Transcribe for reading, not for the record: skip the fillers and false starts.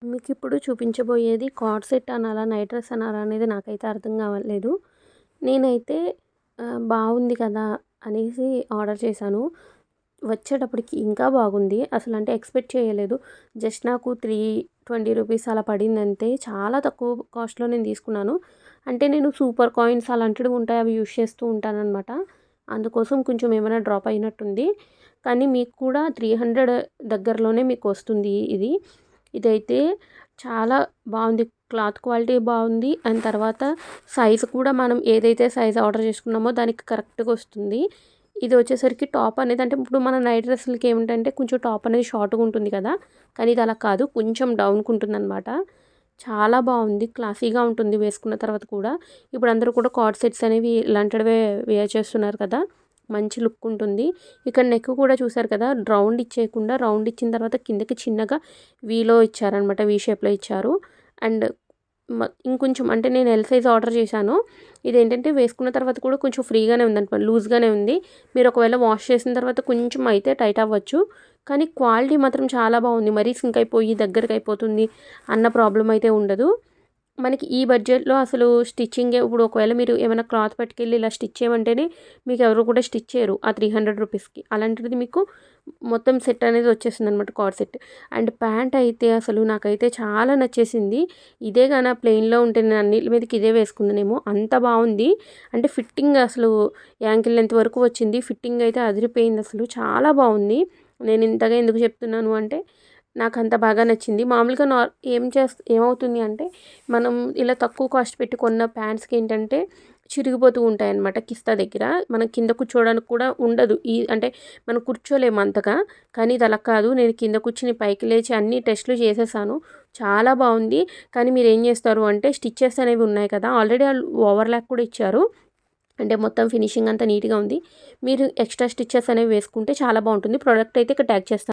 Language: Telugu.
మీకిప్పుడు చూపించబోయేది కార్డ్ సెట్ అనాలా? నైట్ డ్రెస్ అనాలా? అనేది నాకైతే అర్థం కావట్లేదు. నేనైతే బాగుంది కదా అనేసి ఆర్డర్ చేశాను. వచ్చేటప్పటికి ఇంకా బాగుంది. అసలంటే ఎక్స్‌పెక్ట్ చేయలేదు. జస్ట్ నాకు 320 రూపీస్ అలా పడిందంతే. చాలా తక్కువ కాస్ట్‌లో నేను తీసుకున్నాను. అంటే నేను సూపర్ కాయిన్స్ అలాంటివి ఉంటాయి. అవి యూజ్ చేస్తూ ఉంటాననమాట. అందుకోసం కొంచెం ఏమైనా డ్రాప్ అయినట్టుంది. కానీ మీకు కూడా 300 దగ్గరలోనే మీకొస్తుంది ఇది. ఇదైతే చాలా బావుంది. క్లాత్ క్వాలిటీ బావుంది. అండ్ తర్వాత సైజు కూడా మనం ఏదైతే సైజ్ ఆర్డర్ చేసుకున్నామో దానికి కరెక్ట్‌గా వస్తుంది. ఇది వచ్చేసరికి టాప్ అనేది అంటే ఇప్పుడు మన నైట్ డ్రెస్సులకి ఏమిటంటే కొంచెం టాప్ అనేది షార్ట్‌గా ఉంటుంది కదా! కానీ ఇది అలా కాదు. కొంచెం డౌన్‌కి ఉంటుందనమాట. చాలా బావుంది. క్లాసీగా ఉంటుంది వేసుకున్న తర్వాత కూడా. ఇప్పుడు అందరూ కూడా కార్డ్ సెట్స్ అనేవి ఇలాంటివే వేర్ చేస్తున్నారు కదా! మంచి లుక్ ఉంటుంది. ఇక్కడ నెక్ కూడా చూసారు కదా! రౌండ్ ఇచ్చేయకుండా రౌండ్ ఇచ్చిన తర్వాత కిందకి చిన్నగా వీలో ఇచ్చారనమాట. వి షేప్‌లో ఇచ్చారు. అండ్ ఇంకొంచెం అంటే నేను ఎల్ సైజ్ ఆర్డర్ చేశాను. ఇదేంటంటే వేసుకున్న తర్వాత కూడా కొంచెం ఫ్రీగానే ఉందనమాట. లూజ్‌గానే ఉంది. మీరు ఒకవేళ వాష్ చేసిన తర్వాత కొంచెం అయితే టైట్ అవ్వచ్చు. కానీ క్వాలిటీ మాత్రం చాలా బాగుంది. మరీ సింక్ అయిపోయి దగ్గరికి అయిపోతుంది అన్న ప్రాబ్లమ్ అయితే ఉండదు. మనకి ఈ బడ్జెట్‌లో అసలు స్టిచ్చింగే ఇప్పుడు ఒకవేళ మీరు ఏమైనా క్లాత్ పట్టుకెళ్ళి ఇలా స్టిచ్ చేయమంటేనే మీకు ఎవరు కూడా స్టిచ్ చేయరు ఆ 300 రూపీస్‌కి. అలాంటిది మీకు మొత్తం సెట్ అనేది వచ్చేసిందనమాట కార్డ్ సెట్. అండ్ ప్యాంట్ అయితే అసలు నాకైతే చాలా నచ్చేసింది. ఇదే గాన ప్లెయిన్‌లో ఉంటే నేను అన్నిటి మీదకి ఇదే వేసుకుందునేమో అంత బావుంది. అంటే ఫిట్టింగ్ అసలు యాంకిల్ లెంత్ వరకు వచ్చింది. ఫిట్టింగ్ అయితే అదిరిపోయింది అసలు. చాలా బావుంది. నేను ఇంతగా ఎందుకు చెప్తున్నాను అంటే నాకంత బాగా నచ్చింది. మామూలుగా ఏమవుతుంది అంటే మనం ఇలా తక్కువ కాస్ట్ పెట్టి కొన్న ప్యాంట్స్‌కి ఏంటంటే చిరిగిపోతూ ఉంటాయన్నమాట కిస్తా దగ్గర. మనం కింద కూర్చోవడానికి కూడా ఉండదు. అంటే మనం కూర్చోలేము అంతగా. కానీ ఇది అలా కాదు. నేను కింద కూర్చొని పైకి లేచి అన్ని టెస్టులు చేసేసాను. చాలా బావుంది. కానీ మీరేం చేస్తారు అంటే స్టిచెస్ అనేవి ఉన్నాయి కదా! ఆల్రెడీ ఆళ్ళు ఓవర్‌లాక్ కూడా ఇచ్చారు. అంటే మొత్తం ఫినిషింగ్ అంతా నీట్‌గా ఉంది. మీరు ఎక్స్‌ట్రా స్టిచెస్ అనేవి వేసుకుంటే చాలా బావుంటుంది. ప్రొడక్ట్ అయితే ఇక్కడ ట్యాగ్ చేస్తాను.